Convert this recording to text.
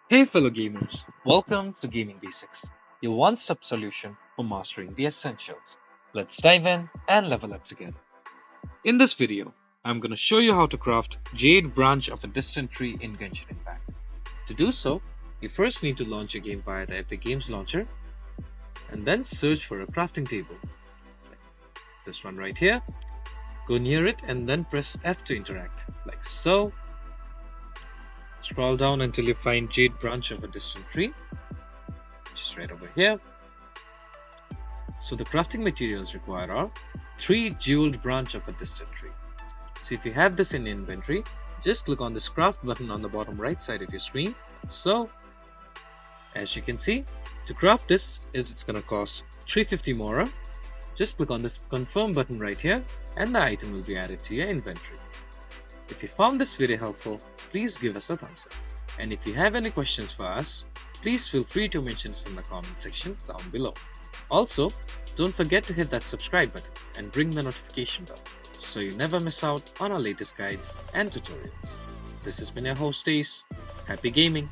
Hey fellow gamers, welcome to Gaming Basics, your one-stop solution for mastering the essentials. Let's dive in and level up together. In this video, I'm going to show you how to craft Jade Branch of a Distant Tree in Genshin Impact. To do so, you first need to launch your game via the Epic Games Launcher and then search for a crafting table. This one right here. Go near it and then press F to interact, like so. Scroll down until you find Jade Branch of a Distant Tree, which is right over here. So the crafting materials required are 3 jeweled branch of a distant tree. So if you have this in inventory, just click on this craft button on the bottom right side of your screen. So as you can see, to craft this, it's going to cost 350 mora. Just click on this confirm button right here and the item will be added to your inventory. If you found this video helpful, please give us a thumbs up. And if you have any questions for us, please feel free to mention us in the comment section down below. Also, don't forget to hit that subscribe button and ring the notification bell so you never miss out on our latest guides and tutorials. This has been your host Ace. Happy gaming!